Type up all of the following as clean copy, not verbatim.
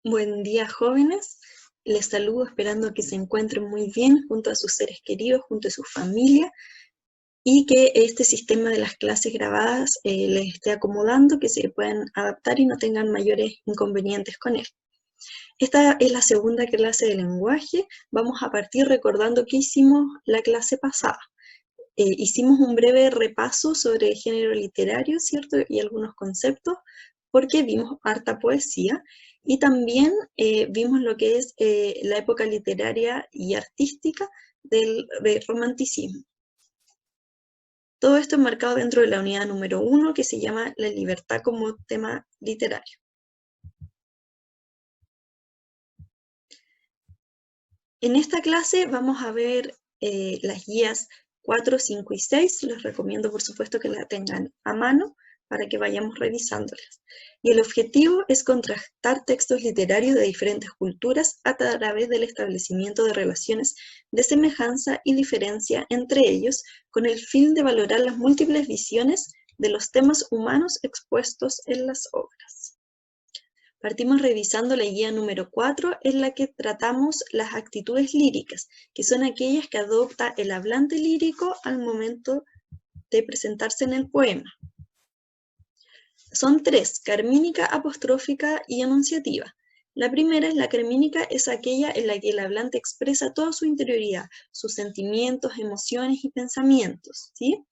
Buen día, jóvenes. Les saludo esperando que se encuentren muy bien junto a sus seres queridos, junto a su familia, y que este sistema de las clases grabadas les esté acomodando, que se puedan adaptar y no tengan mayores inconvenientes con él. Esta es la segunda clase de lenguaje. Vamos a partir recordando qué hicimos la clase pasada. Hicimos un breve repaso sobre el género literario, ¿cierto? Y algunos conceptos, porque vimos harta poesía, y también vimos lo que es la época literaria y artística del romanticismo. Todo esto enmarcado dentro de la unidad número 1, que se llama la libertad como tema literario. En esta clase vamos a ver las guías 4, 5 y 6. Les recomiendo, por supuesto, que la tengan a mano para que vayamos revisándolas. Y el objetivo es contrastar textos literarios de diferentes culturas a través del establecimiento de relaciones de semejanza y diferencia entre ellos, con el fin de valorar las múltiples visiones de los temas humanos expuestos en las obras. Partimos revisando la guía número 4, en la que tratamos las actitudes líricas, que son aquellas que adopta el hablante lírico al momento de presentarse en el poema. Son tres: carmínica, apostrófica y enunciativa. La primera es la carmínica, es aquella en la que el hablante expresa toda su interioridad, sus sentimientos, emociones y pensamientos, ¿sí?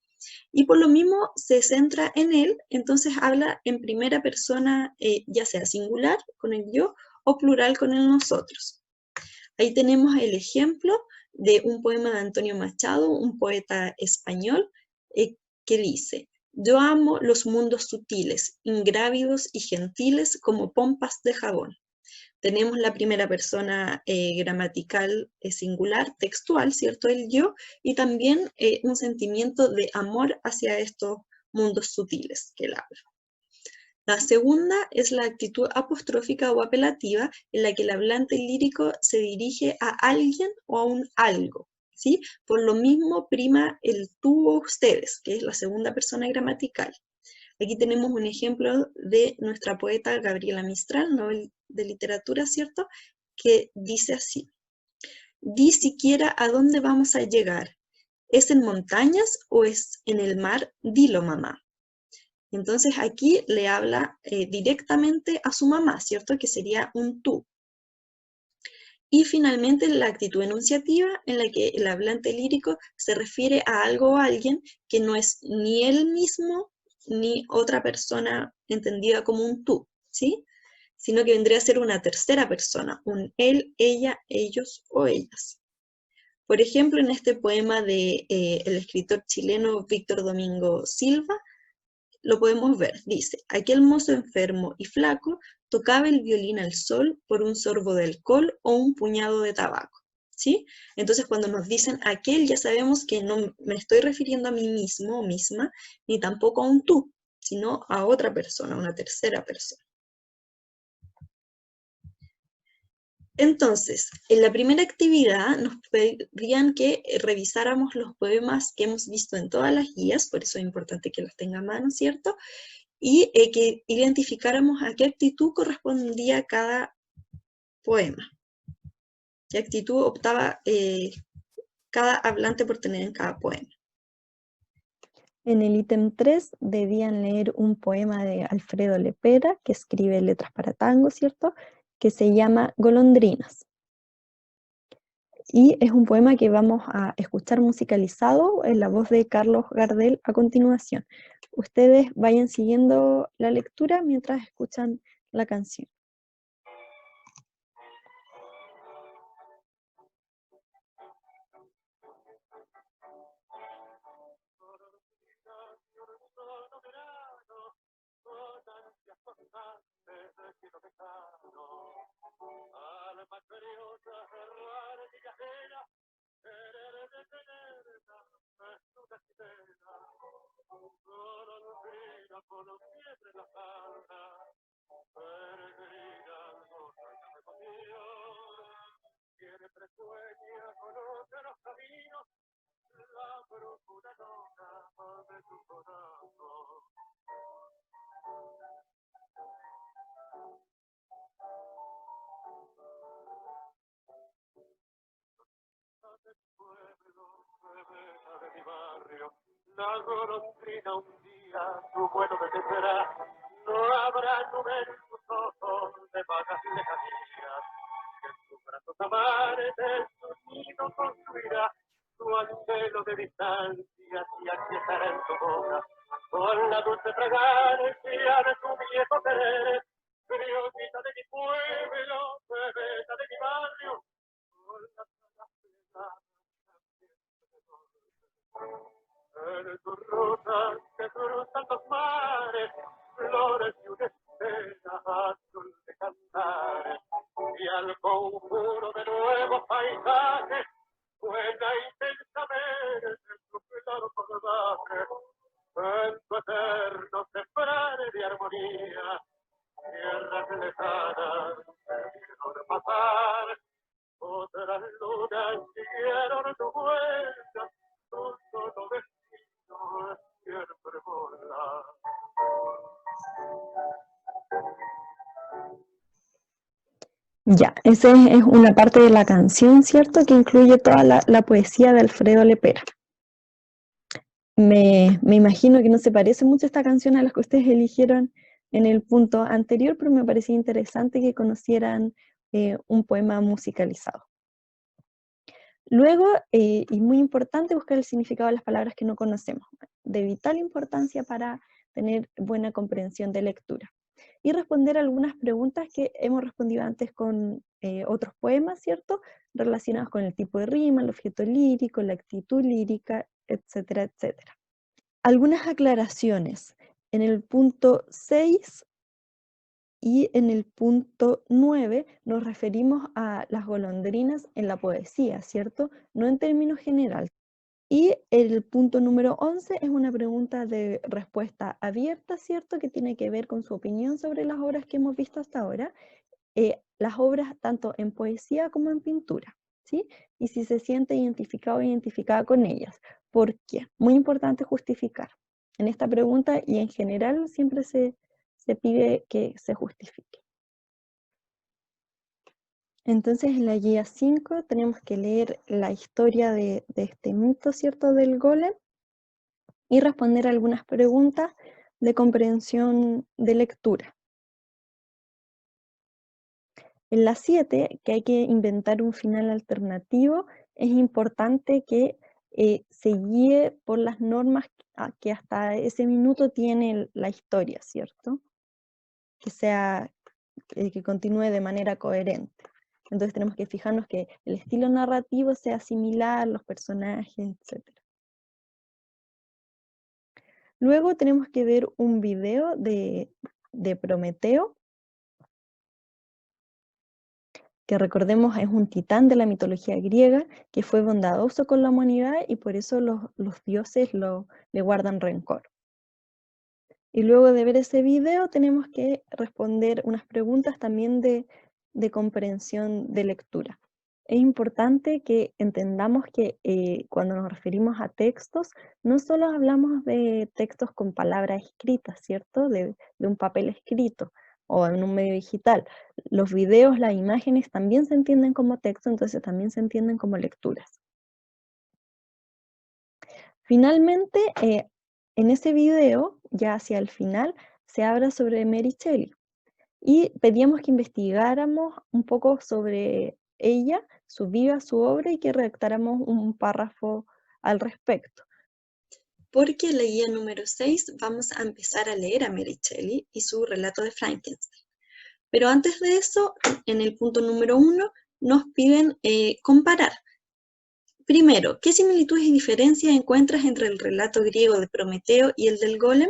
Y por lo mismo se centra en él, entonces habla en primera persona, ya sea singular con el yo o plural con el nosotros. Ahí tenemos el ejemplo de un poema de Antonio Machado, un poeta español, que dice: yo amo los mundos sutiles, ingrávidos y gentiles como pompas de jabón. Tenemos la primera persona gramatical singular, textual, ¿cierto? El yo, y también un sentimiento de amor hacia estos mundos sutiles que él habla. La segunda es la actitud apostrófica o apelativa, en la que el hablante lírico se dirige a alguien o a un algo, ¿sí? Por lo mismo prima el tú o ustedes, que es la segunda persona gramatical. Aquí tenemos un ejemplo de nuestra poeta Gabriela Mistral, Nobel de Literatura, ¿cierto? Que dice así: di siquiera a dónde vamos a llegar. ¿Es en montañas o es en el mar? Dilo, mamá. Entonces aquí le habla directamente a su mamá, ¿cierto? Que sería un tú. Y finalmente la actitud enunciativa, en la que el hablante lírico se refiere a algo o a alguien que no es ni él mismo ni otra persona entendida como un tú, ¿sí? Sino que vendría a ser una tercera persona, un él, ella, ellos o ellas. Por ejemplo, en este poema de el escritor chileno Víctor Domingo Silva, lo podemos ver. Dice: aquel mozo enfermo y flaco tocaba el violín al sol por un sorbo de alcohol o un puñado de tabaco, ¿sí? Entonces, cuando nos dicen aquel, ya sabemos que no me estoy refiriendo a mí mismo o misma, ni tampoco a un tú, sino a otra persona, una tercera persona. Entonces, en la primera actividad nos pedían que revisáramos los poemas que hemos visto en todas las guías, por eso es importante que los tenga a mano, ¿cierto? Y que identificáramos a qué actitud correspondía cada poema, qué actitud optaba cada hablante por tener en cada poema. En el ítem 3 debían leer un poema de Alfredo Lepera, que escribe letras para tango, ¿cierto? Que se llama Golondrinas. Y es un poema que vamos a escuchar musicalizado en la voz de Carlos Gardel a continuación. Ustedes vayan siguiendo la lectura mientras escuchan la canción. La golondrina un día su vuelo detendrá, no habrá nubes en sus ojos de vagas lejanías, que en sus brazos amares su nido construirá, su anhelo de distancia y aquí estará en su boca, con la dulce fragancia de su viejo querer, criolita de mi pueblo, bebeta de mi barrio, con las alas plegadas en tus rutas que cruzan los mares, flores y una estela azul de cantares, y al conjuro de nuevos paisajes, suena intensamente su claro colgaje, en tu eterno sembrar de armonía, tierras lejanas te vieron pasar, otras lunas siguieron tu vuelta, tu solo destino es siempre volar. Ya, esa es una parte de la canción, ¿cierto? Que incluye toda la poesía de Alfredo Lepera. Me imagino que no se parece mucho esta canción a las que ustedes eligieron en el punto anterior, pero me parecía interesante que conocieran un poema musicalizado. Luego, y muy importante, buscar el significado de las palabras que no conocemos, de vital importancia para tener buena comprensión de lectura. Y responder algunas preguntas que hemos respondido antes con otros poemas, ¿cierto? Relacionados con el tipo de rima, el objeto lírico, la actitud lírica, etcétera, etcétera. Algunas aclaraciones. En el punto 6 y en el punto 9 nos referimos a las golondrinas en la poesía, ¿cierto? No en términos generales. Y el punto número 11 es una pregunta de respuesta abierta, ¿cierto? Que tiene que ver con su opinión sobre las obras que hemos visto hasta ahora. Las obras tanto en poesía como en pintura, ¿sí? Y si se siente identificado o identificada con ellas. ¿Por qué? Muy importante justificar. En esta pregunta y en general siempre se pide que se justifique. Entonces en la guía 5 tenemos que leer la historia de este mito, ¿cierto?, del golem y responder algunas preguntas de comprensión de lectura. En la 7, que hay que inventar un final alternativo, es importante que se guíe por las normas que hasta ese minuto tiene la historia, ¿cierto? Que sea, que continúe de manera coherente. Entonces tenemos que fijarnos que el estilo narrativo sea similar, los personajes, etc. Luego tenemos que ver un video de Prometeo, que recordemos es un titán de la mitología griega que fue bondadoso con la humanidad y por eso los dioses le guardan rencor. Y luego de ver ese video tenemos que responder unas preguntas también de comprensión de lectura. Es importante que entendamos que cuando nos referimos a textos, no solo hablamos de textos con palabras escritas, ¿cierto? De un papel escrito o en un medio digital. Los videos, las imágenes también se entienden como texto, entonces también se entienden como lecturas. Finalmente, en ese video, ya hacia el final, se habla sobre Mary Shelley y pedíamos que investigáramos un poco sobre ella, su vida, su obra y que redactáramos un párrafo al respecto. Porque en la guía número 6 vamos a empezar a leer a Mary Shelley y su relato de Frankenstein. Pero antes de eso, en el punto número 1, nos piden comparar. Primero, ¿qué similitudes y diferencias encuentras entre el relato griego de Prometeo y el del golem?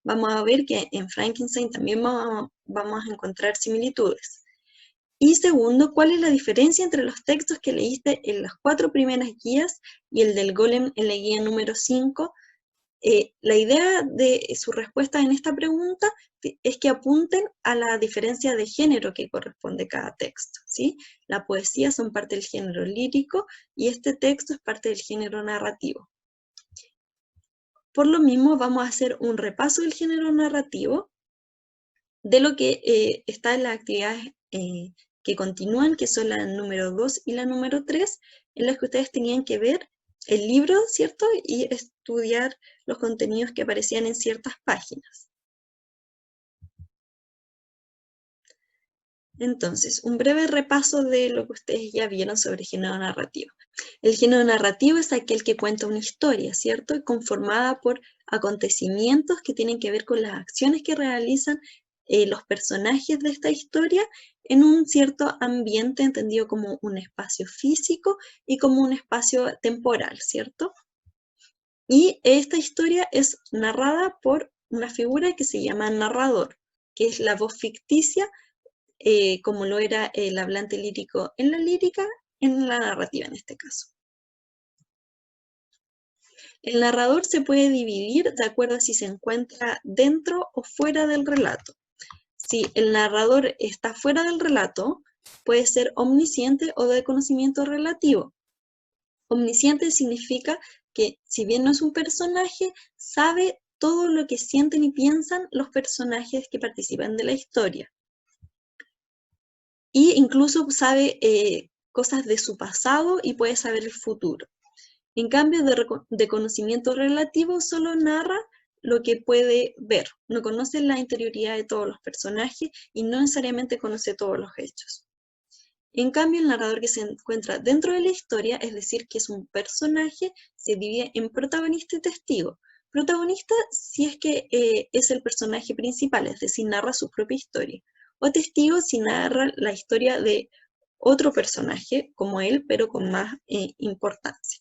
Vamos a ver que en Frankenstein también vamos a encontrar similitudes. Y segundo, ¿cuál es la diferencia entre los textos que leíste en las 4 primeras guías y el del golem en la guía número 5? La idea de su respuesta en esta pregunta es que apunten a la diferencia de género que corresponde a cada texto, ¿sí? La poesía son parte del género lírico y este texto es parte del género narrativo. Por lo mismo, vamos a hacer un repaso del género narrativo de lo que está en las actividades que continúan, que son la número 2 y la número 3, en las que ustedes tenían que ver el libro, ¿cierto? Y estudiar los contenidos que aparecían en ciertas páginas. Entonces, un breve repaso de lo que ustedes ya vieron sobre género narrativo. El género narrativo es aquel que cuenta una historia, ¿cierto? Y conformada por acontecimientos que tienen que ver con las acciones que realizan los personajes de esta historia en un cierto ambiente entendido como un espacio físico y como un espacio temporal, ¿cierto? Y esta historia es narrada por una figura que se llama narrador, que es la voz ficticia, como lo era el hablante lírico en la lírica, en la narrativa en este caso. El narrador se puede dividir de acuerdo a si se encuentra dentro o fuera del relato. Si el narrador está fuera del relato, puede ser omnisciente o de conocimiento relativo. Omnisciente significa que, si bien no es un personaje, sabe todo lo que sienten y piensan los personajes que participan de la historia. Y incluso sabe cosas de su pasado y puede saber el futuro. En cambio, de conocimiento relativo solo narra lo que puede ver, no conoce la interioridad de todos los personajes y no necesariamente conoce todos los hechos. En cambio, el narrador que se encuentra dentro de la historia, es decir, que es un personaje, se divide en protagonista y testigo. Protagonista si es que es el personaje principal, es decir, narra su propia historia. O testigo si narra la historia de otro personaje como él, pero con más importancia.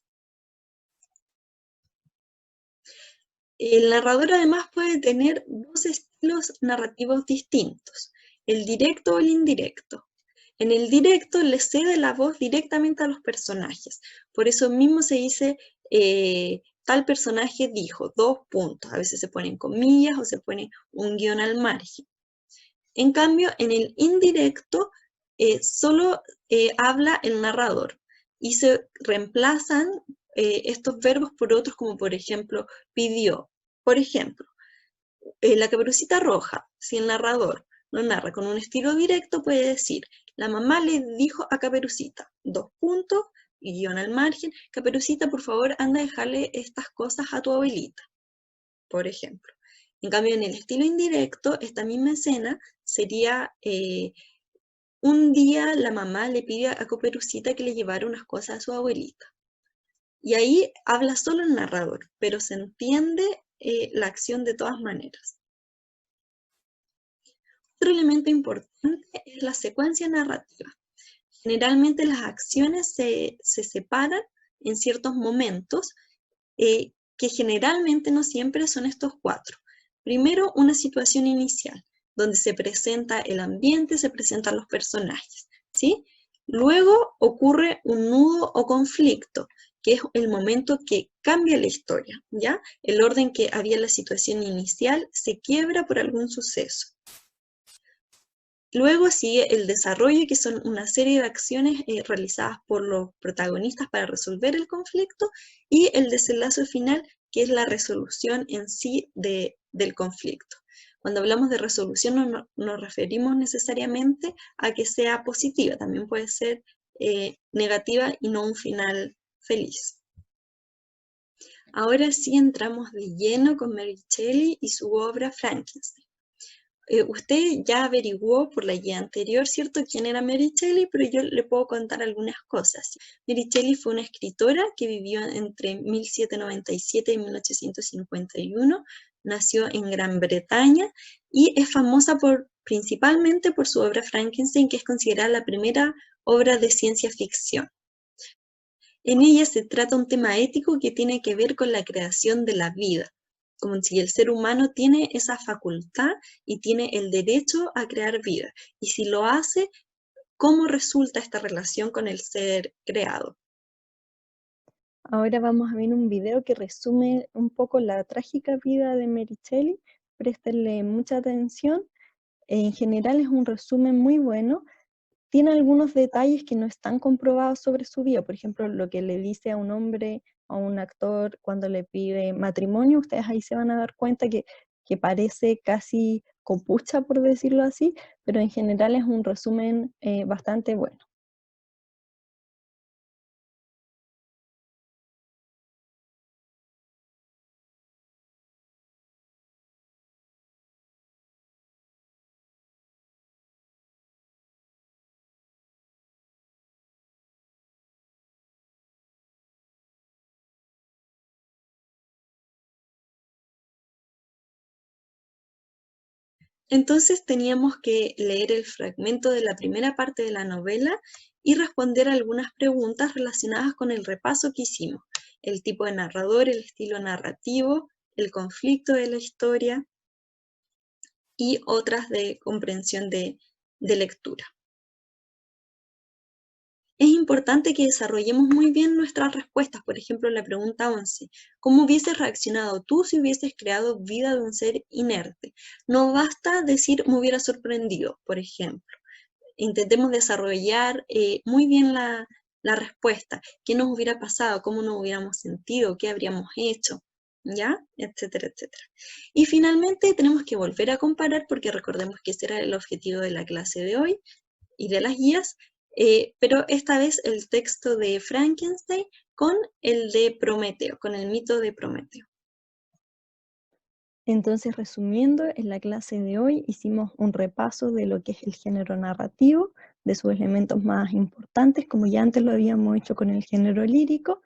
El narrador además puede tener dos estilos narrativos distintos, el directo o el indirecto. En el directo le cede la voz directamente a los personajes, por eso mismo se dice tal personaje dijo, 2 puntos, a veces se ponen comillas o se pone un guión al margen. En cambio, en el indirecto solo habla el narrador y se reemplazan estos verbos por otros como por ejemplo pidió. Por ejemplo, la Caperucita Roja, si el narrador lo narra con un estilo directo, puede decir, la mamá le dijo a Caperucita, 2 puntos, y guión al margen, Caperucita, por favor, anda a dejarle estas cosas a tu abuelita, por ejemplo. En cambio, en el estilo indirecto, esta misma escena sería, un día la mamá le pide a Caperucita que le llevara unas cosas a su abuelita. Y ahí habla solo el narrador, pero se entiende la acción de todas maneras. Otro elemento importante es la secuencia narrativa. Generalmente las acciones se separan en ciertos momentos, que generalmente no siempre son estos 4. Primero, una situación inicial, donde se presenta el ambiente, se presentan los personajes, ¿sí? Luego ocurre un nudo o conflicto, que es el momento que cambia la historia, ¿ya? El orden que había en la situación inicial se quiebra por algún suceso. Luego sigue el desarrollo, que son una serie de acciones realizadas por los protagonistas para resolver el conflicto, y el desenlace final, que es la resolución en sí del conflicto. Cuando hablamos de resolución no nos referimos necesariamente a que sea positiva, también puede ser negativa y no un final feliz. Ahora sí entramos de lleno con Mary Shelley y su obra Frankenstein. Usted ya averiguó por la guía anterior, ¿cierto?, quién era Mary Shelley, pero yo le puedo contar algunas cosas. Mary Shelley fue una escritora que vivió entre 1797 y 1851, nació en Gran Bretaña y es famosa principalmente por su obra Frankenstein, que es considerada la primera obra de ciencia ficción. En ella se trata un tema ético que tiene que ver con la creación de la vida, como si el ser humano tiene esa facultad y tiene el derecho a crear vida. Y si lo hace, ¿cómo resulta esta relación con el ser creado? Ahora vamos a ver un video que resume un poco la trágica vida de Mary Shelley. Préstenle mucha atención. En general es un resumen muy bueno. Tiene algunos detalles que no están comprobados sobre su vida. Por ejemplo, lo que le dice a un hombre, a un actor, cuando le pide matrimonio, ustedes ahí se van a dar cuenta que parece casi copucha, por decirlo así, pero en general es un resumen bastante bueno. Entonces teníamos que leer el fragmento de la primera parte de la novela y responder algunas preguntas relacionadas con el repaso que hicimos. El tipo de narrador, el estilo narrativo, el conflicto de la historia y otras de comprensión de lectura. Es importante que desarrollemos muy bien nuestras respuestas. Por ejemplo, la pregunta 11. ¿Cómo hubieses reaccionado tú si hubieses creado vida de un ser inerte? No basta decir me hubiera sorprendido, por ejemplo. Intentemos desarrollar muy bien la respuesta. ¿Qué nos hubiera pasado? ¿Cómo nos hubiéramos sentido? ¿Qué habríamos hecho? ¿Ya? Etcétera, etcétera. Y finalmente tenemos que volver a comparar porque recordemos que ese era el objetivo de la clase de hoy y de las guías, pero esta vez el texto de Frankenstein con el de Prometeo, con el mito de Prometeo. Entonces, resumiendo, en la clase de hoy hicimos un repaso de lo que es el género narrativo, de sus elementos más importantes, como ya antes lo habíamos hecho con el género lírico,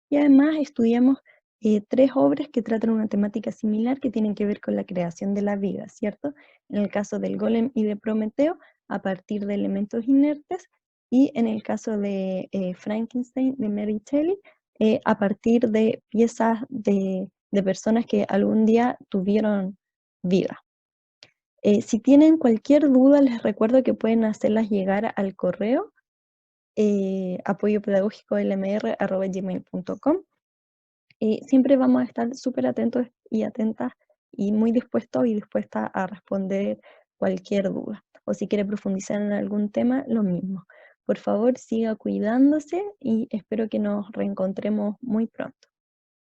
y además estudiamos 3 obras que tratan una temática similar que tienen que ver con la creación de la vida, ¿cierto? En el caso del Golem y de Prometeo, a partir de elementos inertes, y en el caso de Frankenstein, de Mary Shelley, a partir de piezas de personas que algún día tuvieron vida. Si tienen cualquier duda, les recuerdo que pueden hacerlas llegar al correo apoyopedagógico.lmr@gmail.com. Siempre vamos a estar súper atentos y atentas y muy dispuestos y dispuestas a responder cualquier duda. O si quiere profundizar en algún tema, lo mismo. Por favor, siga cuidándose y espero que nos reencontremos muy pronto.